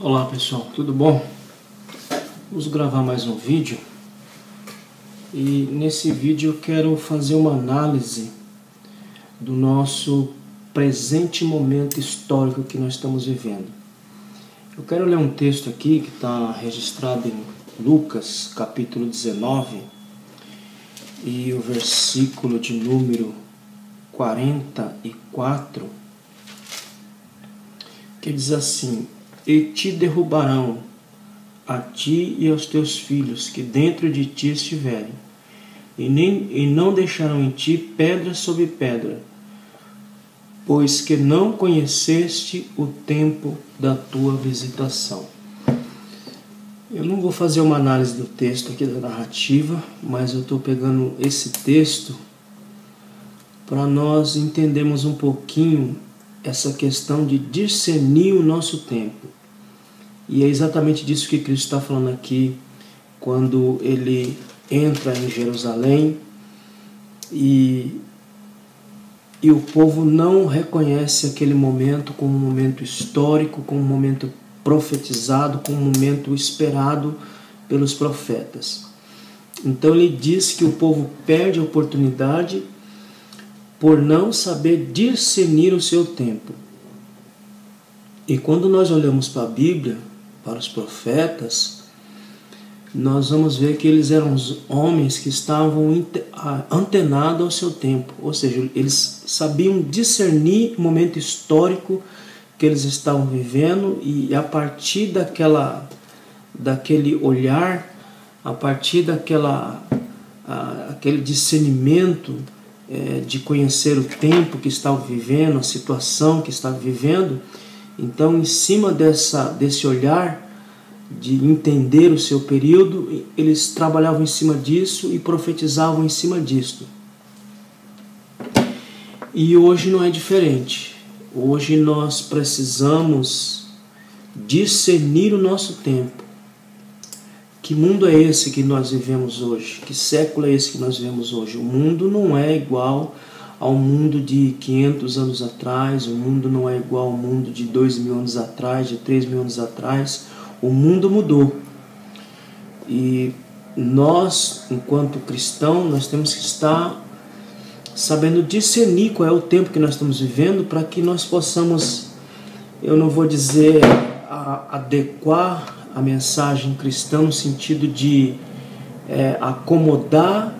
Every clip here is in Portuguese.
Olá pessoal, tudo bom? Vamos gravar mais um vídeo e nesse vídeo eu quero fazer uma análise do nosso presente momento histórico que nós estamos vivendo. Eu quero ler um texto aqui que está registrado em Lucas capítulo 19 e o versículo de número 44, que diz assim: E te derrubarão, a ti e aos teus filhos, que dentro de ti estiverem, e não deixarão em ti pedra sobre pedra, pois que não conheceste o tempo da tua visitação. Eu não vou fazer uma análise do texto aqui, da narrativa, mas eu estou pegando esse texto para nós entendermos um pouquinho essa questão de discernir o nosso tempo. E é exatamente disso que Cristo está falando aqui, quando ele entra em Jerusalém e o povo não reconhece aquele momento como um momento histórico, como um momento profetizado, como um momento esperado pelos profetas. Então ele diz que o povo perde a oportunidade por não saber discernir o seu tempo. E quando nós olhamos para a Bíblia, para os profetas, nós vamos ver que eles eram os homens que estavam antenados ao seu tempo, ou seja, eles sabiam discernir o momento histórico que eles estavam vivendo, e a partir daquele olhar, a partir aquele discernimento de conhecer o tempo que estava vivendo, a situação que estava vivendo. Então, em cima desse olhar de entender o seu período, eles trabalhavam em cima disso e profetizavam em cima disso. E hoje não é diferente. Hoje nós precisamos discernir o nosso tempo. Que mundo é esse que nós vivemos hoje? Que século é esse que nós vivemos hoje? O mundo não é igual ao mundo de 500 anos atrás, o mundo não é igual ao mundo de 2.000 anos atrás, de 3.000 anos atrás. O mundo mudou. E nós, enquanto cristãos, nós temos que estar sabendo discernir qual é o tempo que nós estamos vivendo, para que nós possamos, eu não vou dizer adequar a mensagem cristã no sentido de acomodar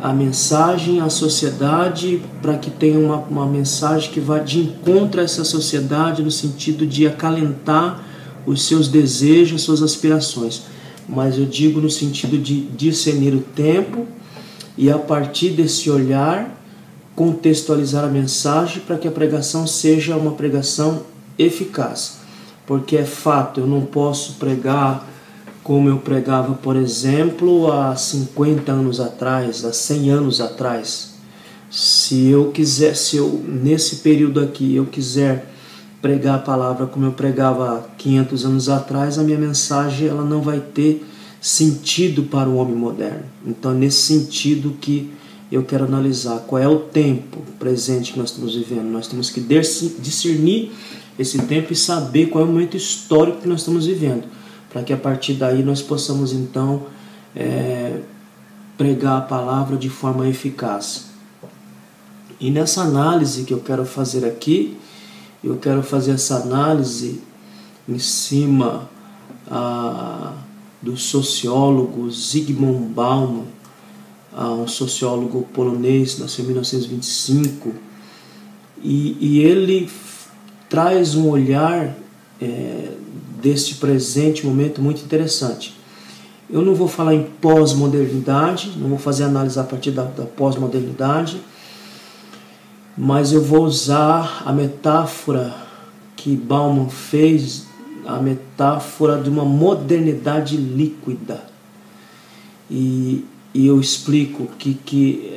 a mensagem à sociedade, para que tenha uma mensagem que vá de encontro a essa sociedade, no sentido de acalentar os seus desejos, suas aspirações. Mas eu digo no sentido de discernir o tempo e, a partir desse olhar, contextualizar a mensagem para que a pregação seja uma pregação eficaz. Porque é fato, eu não posso pregar como eu pregava, por exemplo, há 50 anos atrás, há 100 anos atrás. Se eu nesse período aqui, eu quiser pregar a palavra como eu pregava há 500 anos atrás, a minha mensagem ela não vai ter sentido para o homem moderno. Então é nesse sentido que eu quero analisar qual é o tempo presente que nós estamos vivendo. Nós temos que discernir esse tempo e saber qual é o momento histórico que nós estamos vivendo, para que a partir daí nós possamos então pregar a palavra de forma eficaz. E nessa análise que eu quero fazer aqui, eu quero fazer essa análise em cima do sociólogo Zygmunt Bauman, um sociólogo polonês, nasceu em 1925, e ele traz um olhar deste presente momento muito interessante. Eu não vou falar em pós-modernidade, não vou fazer análise a partir da pós-modernidade, mas eu vou usar a metáfora que Bauman fez, a metáfora de uma modernidade líquida. E eu explico que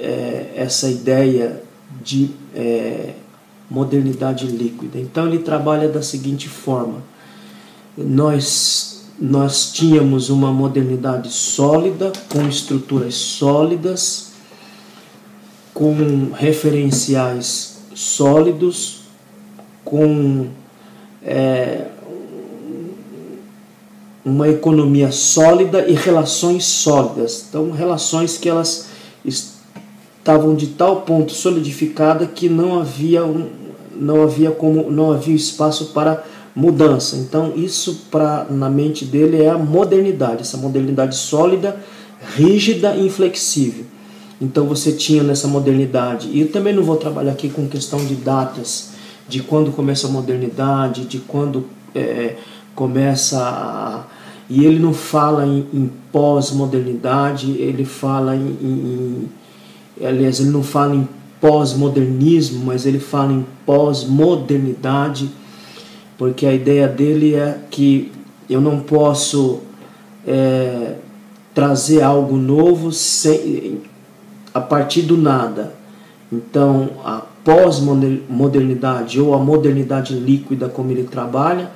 essa ideia de modernidade líquida. Então ele trabalha da seguinte forma: nós tínhamos uma modernidade sólida, com estruturas sólidas, com referenciais sólidos, com uma economia sólida e relações sólidas. Então, relações que elas estavam de tal ponto solidificada que não havia espaço para mudança. Então, isso na mente dele é a modernidade, essa modernidade sólida, rígida e inflexível. Então você tinha nessa modernidade, e eu também não vou trabalhar aqui com questão de datas, de quando começa a modernidade, de quando começa e ele não fala em pós-modernidade, ele fala aliás, ele não fala em pós-modernismo, mas ele fala em pós-modernidade, porque a ideia dele é que eu não posso trazer algo novo a partir do nada. Então, a pós-modernidade ou a modernidade líquida, como ele trabalha,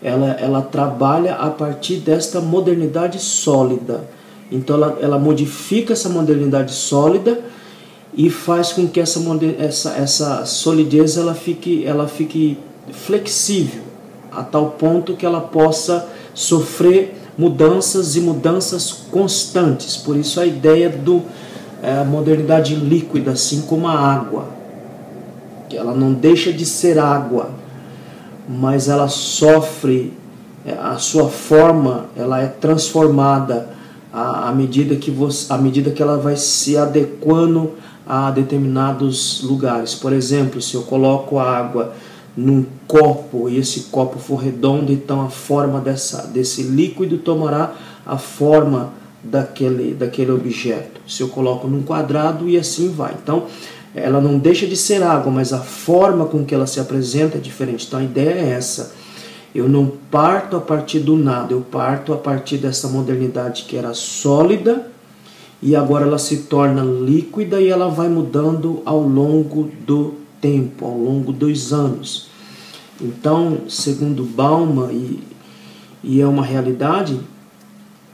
ela trabalha a partir desta modernidade sólida. Então, ela modifica essa modernidade sólida e faz com que essa solidez ela fique flexível, a tal ponto que ela possa sofrer mudanças e mudanças constantes. Por isso a ideia a modernidade líquida, assim como a água, que ela não deixa de ser água, mas ela sofre, a sua forma ela é transformada à medida que ela vai se adequando a determinados lugares. Por exemplo, se eu coloco a água num copo e esse copo for redondo, então a forma desse líquido tomará a forma daquele objeto. Se eu coloco num quadrado, e assim vai. Então, ela não deixa de ser água, mas a forma com que ela se apresenta é diferente. Então, a ideia é essa. Eu não parto a partir do nada, eu parto a partir dessa modernidade que era sólida, e agora ela se torna líquida e ela vai mudando ao longo do tempo, ao longo dos anos. Então, segundo Bauman, e é uma realidade,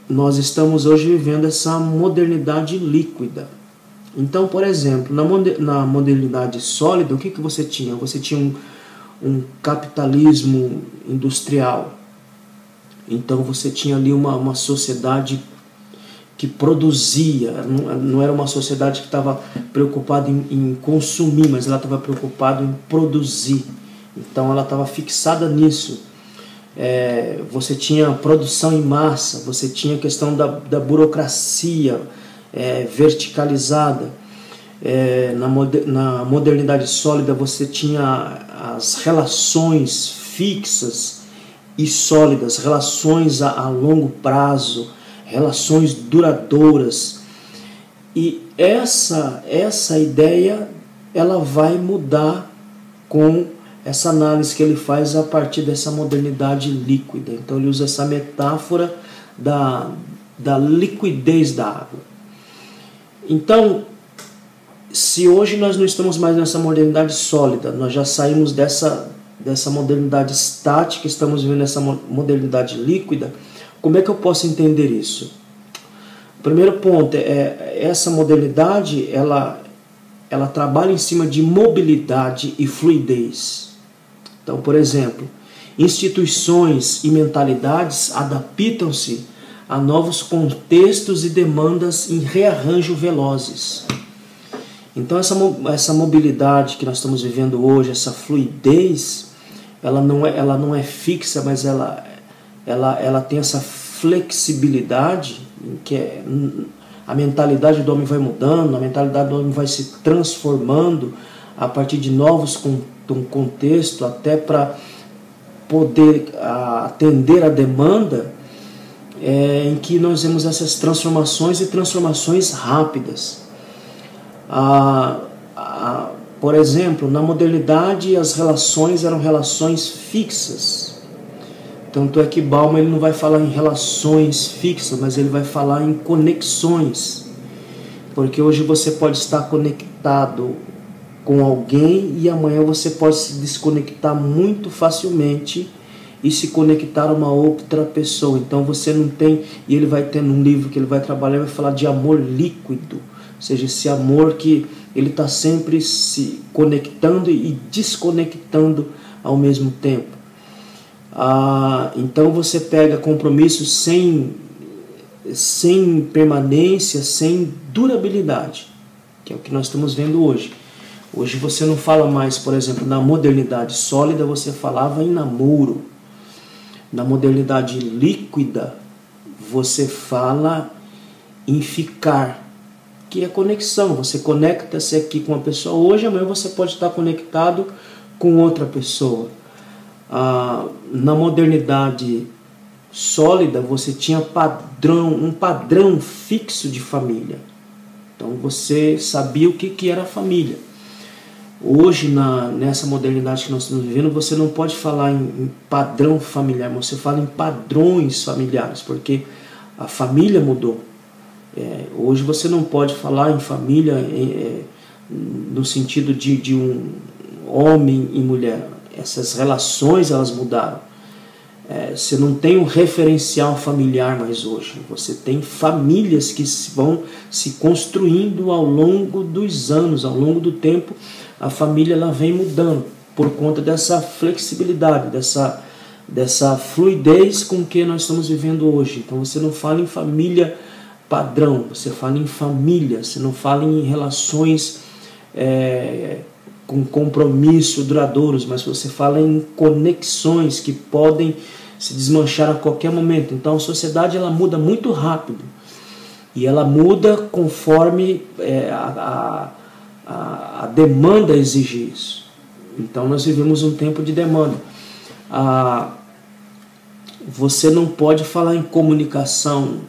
nós estamos hoje vivendo essa modernidade líquida. Então, por exemplo, na modernidade sólida, o que você tinha? Você tinha um capitalismo industrial. Então você tinha ali uma sociedade que produzia, não era uma sociedade que estava preocupada em consumir, mas ela estava preocupada em produzir. Então ela estava fixada nisso. Você tinha produção em massa, você tinha a questão da burocracia verticalizada. Na modernidade sólida você tinha as relações fixas e sólidas, relações a longo prazo, relações duradouras. E essa ideia ela vai mudar com essa análise que ele faz a partir dessa modernidade líquida. Então ele usa essa metáfora da liquidez da água. Então, se hoje nós não estamos mais nessa modernidade sólida, nós já saímos dessa modernidade estática, estamos vivendo essa modernidade líquida, como é que eu posso entender isso? O primeiro ponto essa modernidade, ela trabalha em cima de mobilidade e fluidez. Então, por exemplo, instituições e mentalidades adaptam-se a novos contextos e demandas em rearranjo velozes. Então essa mobilidade que nós estamos vivendo hoje, essa fluidez, ela não é fixa, mas ela tem essa flexibilidade, que a mentalidade do homem vai mudando, a mentalidade do homem vai se transformando a partir de novos contextos, até para poder atender a demanda, em que nós vemos essas transformações e transformações rápidas. Por exemplo, na modernidade as relações eram relações fixas. Tanto é que Bauman ele não vai falar em relações fixas, mas ele vai falar em conexões. Porque hoje você pode estar conectado com alguém e amanhã você pode se desconectar muito facilmente e se conectar a uma outra pessoa. Então você não tem, e ele vai ter num livro que ele vai trabalhar, vai falar de amor líquido. Ou seja, esse amor que ele está sempre se conectando e desconectando ao mesmo tempo. Então você pega compromissos sem permanência, sem durabilidade, que é o que nós estamos vendo hoje. Hoje você não fala mais, por exemplo, na modernidade sólida, você falava em namoro. Na modernidade líquida, você fala em ficar, que é conexão. Você conecta-se aqui com uma pessoa hoje, amanhã você pode estar conectado com outra pessoa. Na modernidade sólida, você tinha um padrão fixo de família. Então você sabia o que era a família. Hoje, nessa modernidade que nós estamos vivendo, você não pode falar em padrão familiar, mas você fala em padrões familiares, porque a família mudou. Hoje você não pode falar em família no sentido de um homem e mulher. Essas relações, elas mudaram. Você não tem um referencial familiar mais hoje. Você tem famílias que vão se construindo ao longo dos anos, ao longo do tempo. A família ela vem mudando por conta dessa flexibilidade, dessa fluidez com que nós estamos vivendo hoje. Então você não fala em família padrão, você fala em família, você não fala em relações com compromisso duradouros, mas você fala em conexões que podem se desmanchar a qualquer momento. Então a sociedade ela muda muito rápido e ela muda conforme a demanda exige isso. Então nós vivemos um tempo de demanda. Você não pode falar em comunicação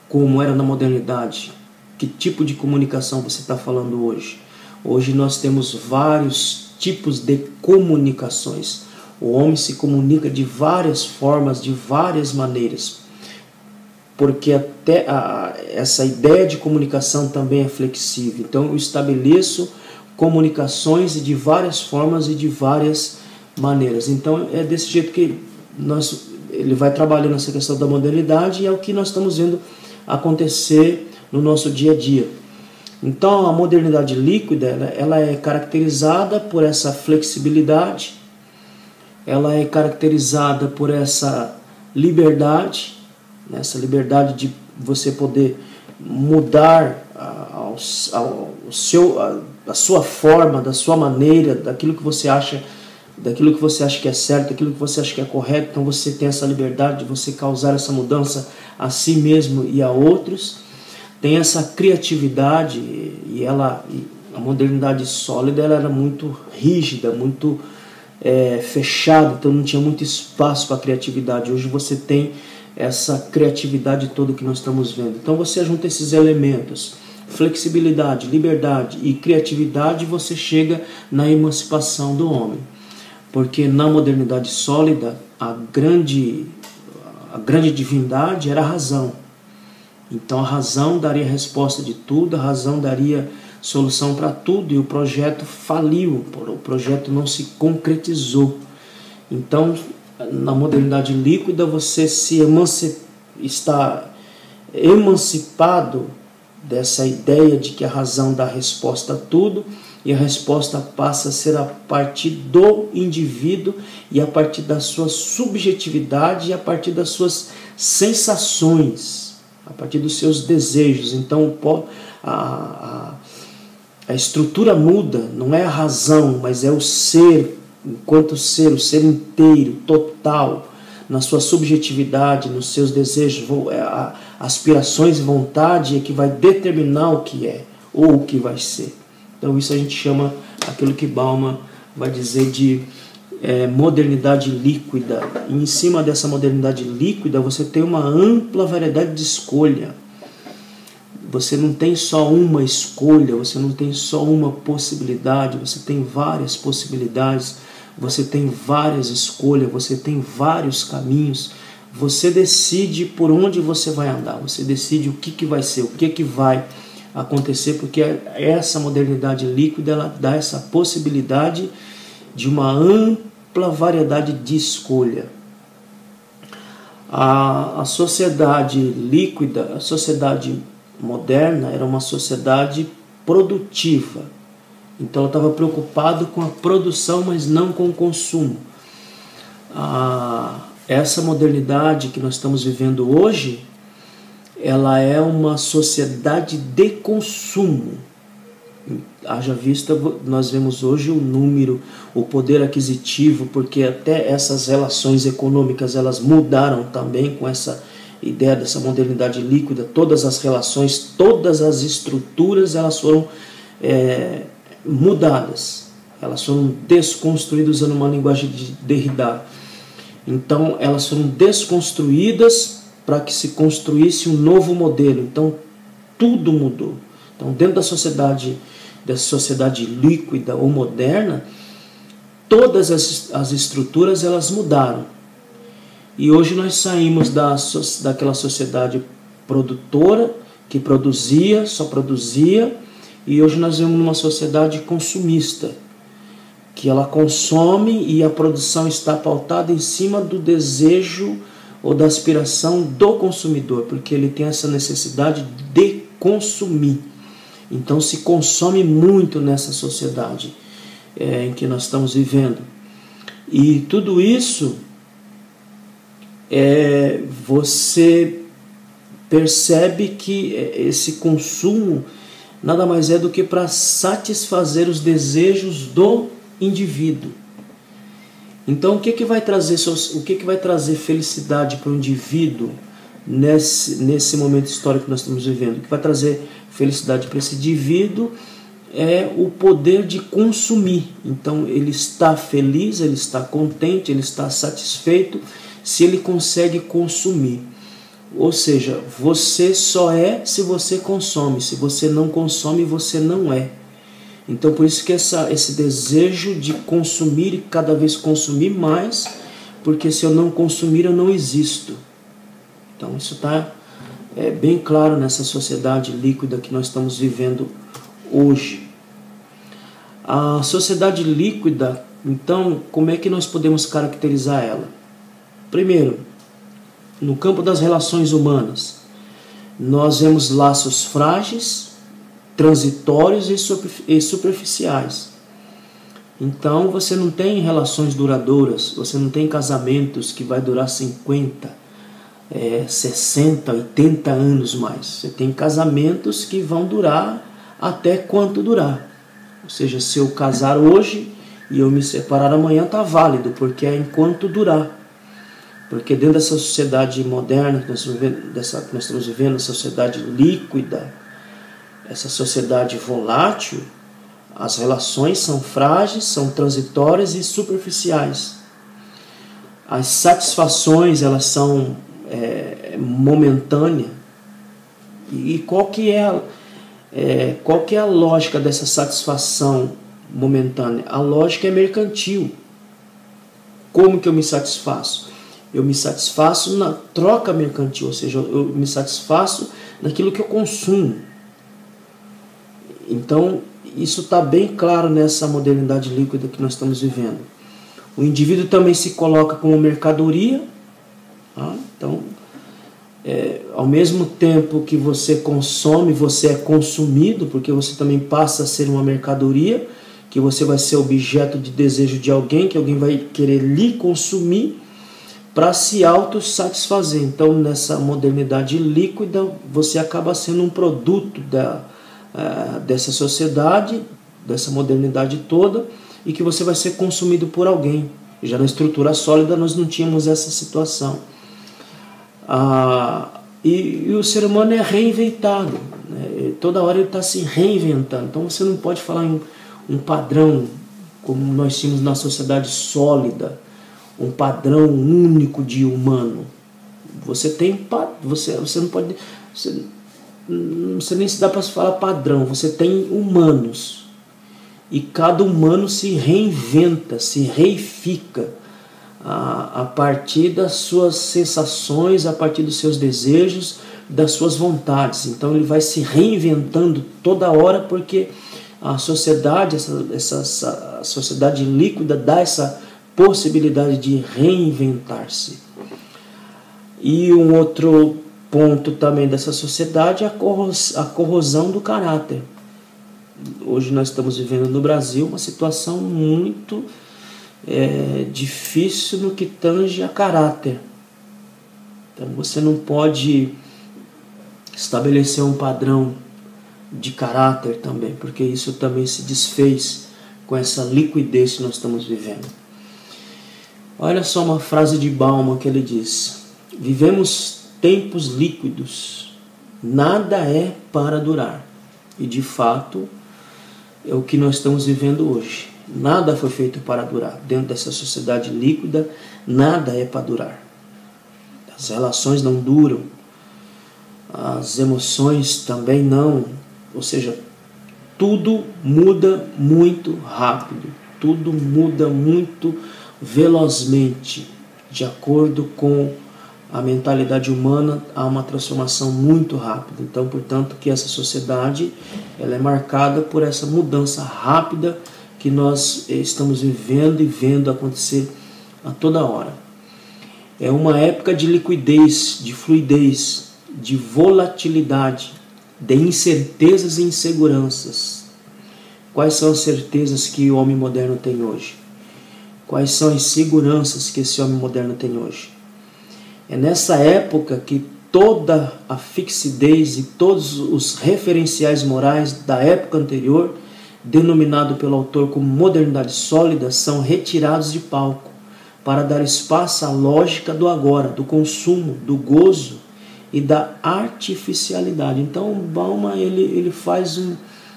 como era na modernidade. Que tipo de comunicação você está falando hoje? Hoje nós temos vários tipos de comunicações. O homem se comunica de várias formas, de várias maneiras. Porque até essa ideia de comunicação também é flexível. Então eu estabeleço comunicações de várias formas e de várias maneiras. Então é desse jeito que ele vai trabalhando essa questão da modernidade e é o que nós estamos vendo acontecer no nosso dia a dia. Então a modernidade líquida ela é caracterizada por essa flexibilidade, ela é caracterizada por essa liberdade, essa liberdade de você poder mudar a sua forma, da sua maneira, daquilo que você acha que é certo, daquilo que você acha que é correto. Então você tem essa liberdade de você causar essa mudança a si mesmo e a outros. Tem essa criatividade e a modernidade sólida ela era muito rígida, muito fechada, então não tinha muito espaço para a criatividade. Hoje você tem essa criatividade toda que nós estamos vendo. Então você junta esses elementos, flexibilidade, liberdade e criatividade, você chega na emancipação do homem. Porque na modernidade sólida, a grande divindade era a razão. Então a razão daria resposta de tudo, a razão daria solução para tudo, e o projeto faliu, o projeto não se concretizou. Então, na modernidade líquida, você está emancipado dessa ideia de que a razão dá resposta a tudo, e a resposta passa a ser a partir do indivíduo e a partir da sua subjetividade e a partir das suas sensações, a partir dos seus desejos. Então a estrutura muda, não é a razão, mas é o ser, enquanto ser, o ser inteiro, total, na sua subjetividade, nos seus desejos, aspirações e vontade é que vai determinar o que é ou o que vai ser. Então isso a gente chama aquilo que Bauman vai dizer de modernidade líquida. E em cima dessa modernidade líquida você tem uma ampla variedade de escolha. Você não tem só uma escolha, você não tem só uma possibilidade, você tem várias possibilidades, você tem várias escolhas, você tem vários caminhos. Você decide por onde você vai andar, você decide o que vai ser, o que vai acontecer, porque essa modernidade líquida ela dá essa possibilidade de uma ampla variedade de escolha. A sociedade líquida, a sociedade moderna era uma sociedade produtiva. Então ela estava preocupada com a produção, mas não com o consumo. Essa modernidade que nós estamos vivendo hoje, ela é uma sociedade de consumo. Haja vista, nós vemos hoje o número, o poder aquisitivo, porque até essas relações econômicas elas mudaram também com essa ideia dessa modernidade líquida. Todas as relações, todas as estruturas, elas foram mudadas, elas foram desconstruídas, usando uma linguagem de Derrida. Então elas foram desconstruídas para que se construísse um novo modelo. Então tudo mudou. Então dentro da sociedade, dessa sociedade líquida ou moderna, todas as estruturas elas mudaram. E hoje nós saímos daquela sociedade produtora, que produzia, só produzia, e hoje nós vemos uma sociedade consumista, que ela consome e a produção está pautada em cima do desejo ou da aspiração do consumidor, porque ele tem essa necessidade de consumir. Então se consome muito nessa sociedade em que nós estamos vivendo. E tudo isso, você percebe que esse consumo nada mais é do que para satisfazer os desejos do indivíduo. Então o que vai trazer felicidade para o indivíduo nesse momento histórico que nós estamos vivendo? O que vai trazer felicidade para esse indivíduo é o poder de consumir. Então ele está feliz, ele está contente, ele está satisfeito se ele consegue consumir. Ou seja, você só é se você consome. Se você não consome, você não é. Então por isso que esse desejo de consumir e cada vez consumir mais, porque se eu não consumir eu não existo. Então isso está bem claro nessa sociedade líquida que nós estamos vivendo hoje. A sociedade líquida, então, como é que nós podemos caracterizar ela? Primeiro, no campo das relações humanas, nós vemos laços frágeis, transitórios e superficiais. Então você não tem relações duradouras, você não tem casamentos que vai durar 50, 60, 80 anos mais. Você tem casamentos que vão durar até quanto durar. Ou seja, se eu casar hoje e eu me separar amanhã, está válido, porque é enquanto durar. Porque dentro dessa sociedade moderna que nós estamos vivendo, essa sociedade líquida, essa sociedade volátil, as relações são frágeis, são transitórias e superficiais. As satisfações, elas são momentâneas. E qual que é a lógica dessa satisfação momentânea? A lógica é mercantil. Como que eu me satisfaço? Eu me satisfaço na troca mercantil, ou seja, eu me satisfaço naquilo que eu consumo. Então, isso está bem claro nessa modernidade líquida que nós estamos vivendo. O indivíduo também se coloca como mercadoria. Então, ao mesmo tempo que você consome, você é consumido, porque você também passa a ser uma mercadoria, que você vai ser objeto de desejo de alguém, que alguém vai querer lhe consumir para se autossatisfazer. Então, nessa modernidade líquida, você acaba sendo um produto dessa sociedade, dessa modernidade toda, e que você vai ser consumido por alguém. Já na estrutura sólida nós não tínhamos essa situação. E o ser humano é reinventado, né? Toda hora ele está se reinventando. Então você não pode falar em um padrão como nós tínhamos na sociedade sólida, um padrão único de humano. Você não pode, você nem se dá para falar padrão. Você tem humanos e cada humano se reinventa, se reifica a partir das suas sensações, a partir dos seus desejos, das suas vontades. Então ele vai se reinventando toda hora, porque a sociedade, essa sociedade líquida dá essa possibilidade de reinventar-se. E um outro ponto também dessa sociedade é a corrosão do caráter. Hoje nós estamos vivendo no Brasil uma situação muito difícil no que tange a caráter. Então você não pode estabelecer um padrão de caráter também, porque isso também se desfez com essa liquidez que nós estamos vivendo. Olha só uma frase de Bauman que ele diz: vivemos tempos líquidos, nada é para durar. E de fato é o que nós estamos vivendo hoje. Nada foi feito para durar. Dentro dessa sociedade líquida, nada é para durar. As relações não duram, as emoções também não. Ou seja, tudo muda muito rápido, tudo muda muito velozmente. De acordo com a mentalidade humana, há uma transformação muito rápida. Então, portanto, que essa sociedade ela é marcada por essa mudança rápida que nós estamos vivendo e vendo acontecer a toda hora. É uma época de liquidez, de fluidez, de volatilidade, de incertezas e inseguranças. Quais são as certezas que o homem moderno tem hoje? Quais são as seguranças que esse homem moderno tem hoje? É nessa época que toda a fixidez e todos os referenciais morais da época anterior, denominado pelo autor como modernidade sólida, são retirados de palco para dar espaço à lógica do agora, do consumo, do gozo e da artificialidade. Então, Bauman ele faz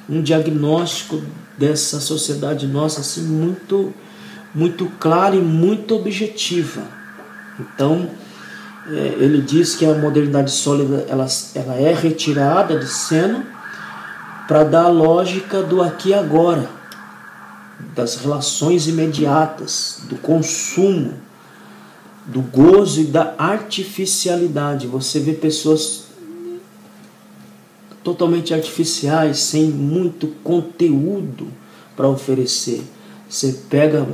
um diagnóstico dessa sociedade nossa assim, muito clara e muito objetiva. Então, ele diz que a modernidade sólida ela é retirada de cena para dar a lógica do aqui e agora, das relações imediatas, do consumo, do gozo e da artificialidade. Você vê pessoas totalmente artificiais, sem muito conteúdo para oferecer. Você pega,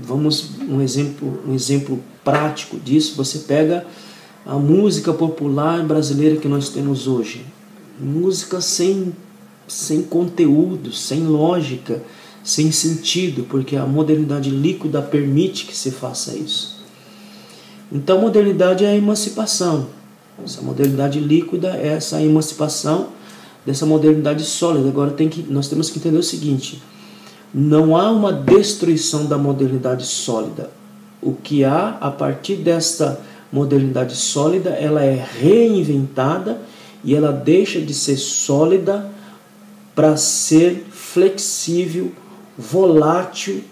um exemplo prático disso, você pega a música popular brasileira que nós temos hoje. Música sem conteúdo, sem lógica, sem sentido, porque a modernidade líquida permite que se faça isso. Então, modernidade é a emancipação. Essa modernidade líquida é essa emancipação dessa modernidade sólida. Agora nós temos que entender o seguinte: não há uma destruição da modernidade sólida. O que há a partir desta modernidade sólida, ela é reinventada e ela deixa de ser sólida para ser flexível, volátil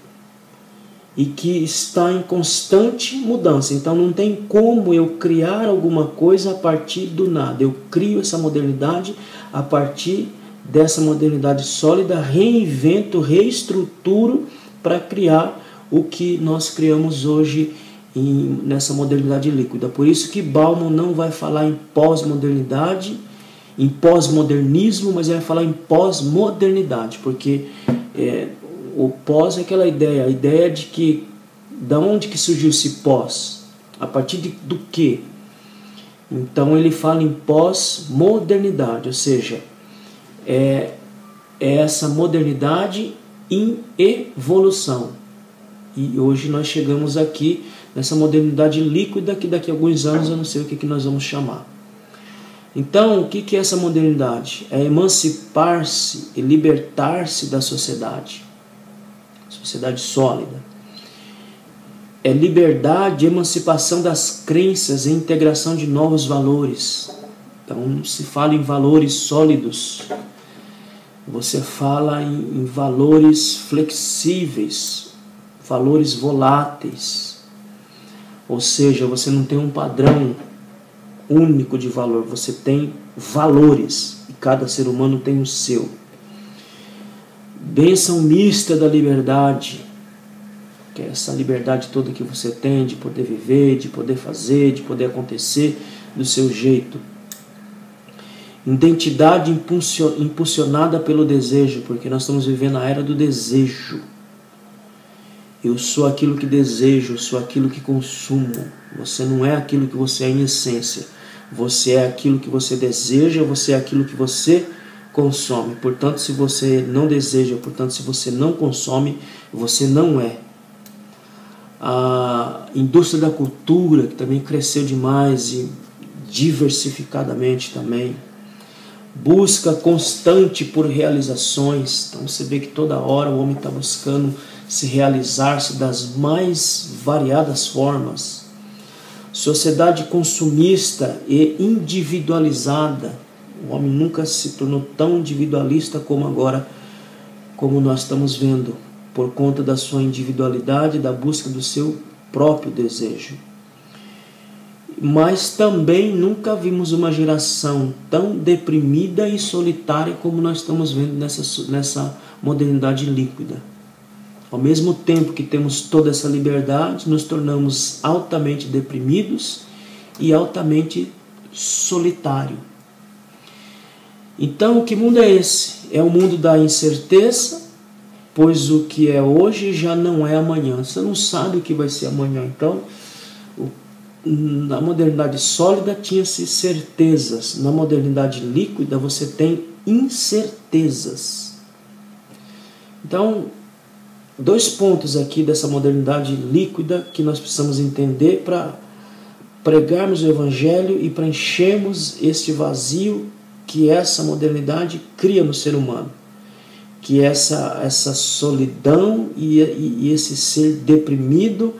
e que está em constante mudança. Então não tem como eu criar alguma coisa a partir do nada. Eu crio essa modernidade a partir dessa modernidade sólida, reinvento, reestruturo para criar o que nós criamos hoje nessa modernidade líquida. Por isso que Bauman não vai falar em pós-modernidade, em pós-modernismo, mas vai falar em pós-modernidade, porque o pós é aquela ideia, a ideia de que da onde que surgiu esse pós? A partir do quê? Então ele fala em pós-modernidade, ou seja, é essa modernidade em evolução. E hoje nós chegamos aqui nessa modernidade líquida que daqui a alguns anos eu não sei o que nós vamos chamar. Então, o que é essa modernidade? É emancipar-se e libertar-se da sociedade sólida. É liberdade, emancipação das crenças e integração de novos valores. Então, se fala em valores sólidos, você fala em valores flexíveis, valores voláteis. Ou seja, você não tem um padrão único de valor, você tem valores e cada ser humano tem o seu. Bênção mista da liberdade, que é essa liberdade toda que você tem de poder viver, de poder fazer, de poder acontecer do seu jeito. Identidade impulsionada pelo desejo, porque nós estamos vivendo a era do desejo. Eu sou aquilo que desejo, eu sou aquilo que consumo. Você não é aquilo que você é em essência. Você é aquilo que você deseja, você é aquilo que você consome. Portanto, se você não deseja, portanto, se você não consome, você não é. a indústria da cultura, que também cresceu demais e diversificadamente também, busca constante por realizações. Então você vê que toda hora o homem está buscando se realizar-se das mais variadas formas. Sociedade consumista e individualizada. O homem nunca se tornou tão individualista como agora, como nós estamos vendo, por conta da sua individualidade, da busca do seu próprio desejo. Mas também nunca vimos uma geração tão deprimida e solitária como nós estamos vendo nessa modernidade líquida. Ao mesmo tempo que temos toda essa liberdade, nos tornamos altamente deprimidos e altamente solitários. Então, que mundo é esse? É o mundo da incerteza, pois o que é hoje já não é amanhã. Você não sabe o que vai ser amanhã. Então, na modernidade sólida tinha-se certezas. Na modernidade líquida você tem incertezas. Então, 2 pontos aqui dessa modernidade líquida que nós precisamos entender para pregarmos o Evangelho e para enchermos este vazio que essa modernidade cria no ser humano. Que essa solidão e esse ser deprimido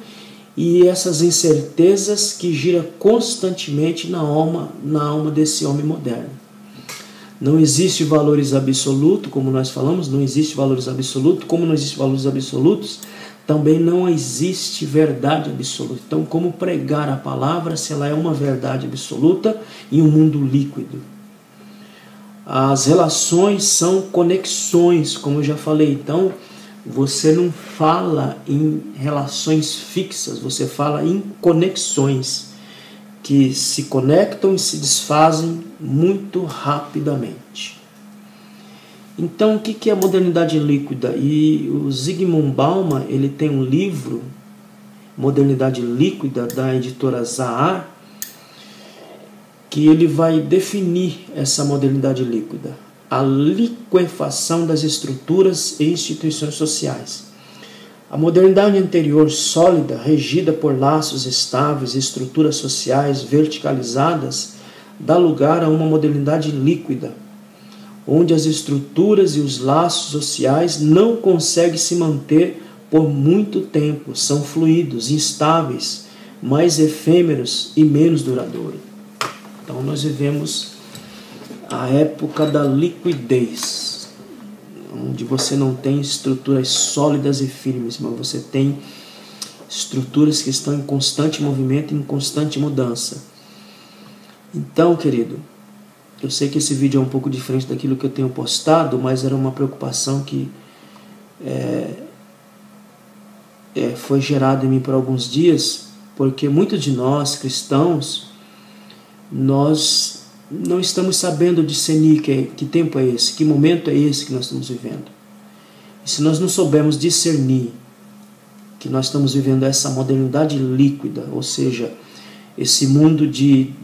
e essas incertezas que gira constantemente na alma desse homem moderno. Não existe valores absolutos, como nós falamos, não existe valores absolutos. Como não existe valores absolutos, também não existe verdade absoluta. Então, como pregar a palavra se ela é uma verdade absoluta em um mundo líquido? As relações são conexões, como eu já falei. Então, você não fala em relações fixas, você fala em conexões que se conectam e se desfazem muito rapidamente. Então, o que é a modernidade líquida? E o Zygmunt Bauman, ele tem um livro, Modernidade Líquida, da editora Zahar, que ele vai definir essa modernidade líquida. A liquefação das estruturas e instituições sociais. A modernidade anterior sólida, regida por laços estáveis e estruturas sociais verticalizadas, dá lugar a uma modernidade líquida, onde as estruturas e os laços sociais não conseguem se manter por muito tempo, são fluidos, instáveis, mais efêmeros e menos duradouros. Então nós vivemos a época da liquidez, onde você não tem estruturas sólidas e firmes, mas você tem estruturas que estão em constante movimento, em constante mudança. Então, querido, eu sei que esse vídeo é um pouco diferente daquilo que eu tenho postado, mas era uma preocupação que foi gerada em mim por alguns dias, porque muitos de nós, cristãos, nós não estamos sabendo discernir que tempo é esse, que momento é esse que nós estamos vivendo. E se nós não soubermos discernir que nós estamos vivendo essa modernidade líquida, ou seja, esse mundo de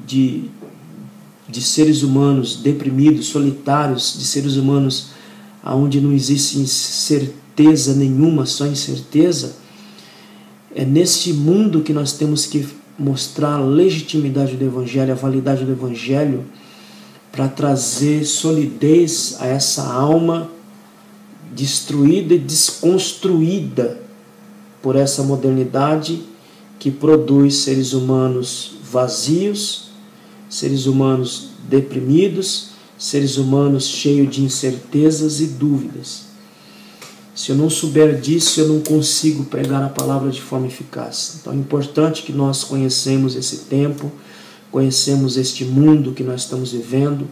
seres humanos deprimidos, solitários, de seres humanos onde não existe certeza nenhuma, só incerteza, é nesse mundo que nós temos que mostrar a legitimidade do Evangelho, a validade do Evangelho, para trazer solidez a essa alma destruída e desconstruída por essa modernidade que produz seres humanos vazios, seres humanos deprimidos, seres humanos cheios de incertezas e dúvidas. Se eu não souber disso, eu não consigo pregar a palavra de forma eficaz. Então é importante que nós conhecemos esse tempo, conhecemos este mundo que nós estamos vivendo.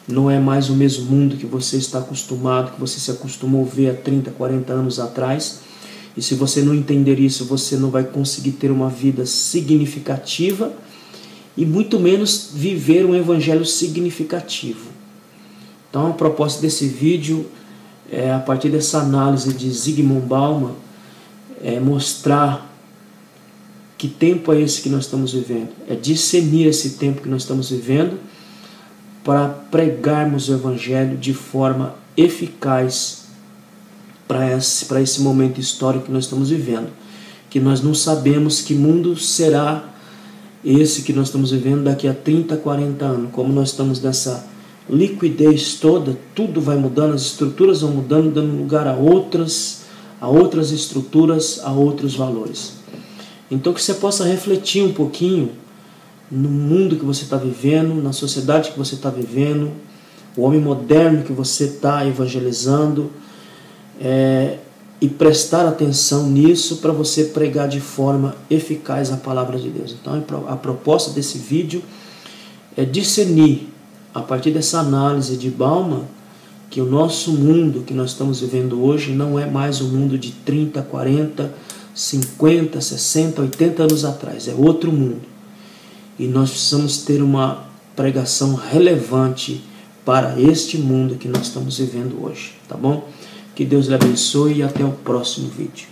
Não é mais o mesmo mundo que você está acostumado, que você se acostumou a ver há 30, 40 anos atrás. E se você não entender isso, você não vai conseguir ter uma vida significativa e muito menos viver um evangelho significativo. Então a proposta desse vídeo a partir dessa análise de Zygmunt Bauman, mostrar que tempo é esse que nós estamos vivendo. É discernir esse tempo que nós estamos vivendo para pregarmos o Evangelho de forma eficaz para esse momento histórico que nós estamos vivendo. que nós não sabemos que mundo será esse que nós estamos vivendo daqui a 30, 40 anos. Como nós estamos nessa liquidez toda, tudo vai mudando, as estruturas vão mudando, dando lugar a outras estruturas, a outros valores. Então que você possa refletir um pouquinho no mundo que você está vivendo, na sociedade que você está vivendo, o homem moderno que você está evangelizando, e prestar atenção nisso para você pregar de forma eficaz a palavra de Deus. Então a proposta desse vídeo é discernir, a partir dessa análise de Bauman, que o nosso mundo que nós estamos vivendo hoje não é mais o mundo de 30, 40, 50, 60, 80 anos atrás, é outro mundo. E nós precisamos ter uma pregação relevante para este mundo que nós estamos vivendo hoje, tá bom? Que Deus lhe abençoe e até o próximo vídeo.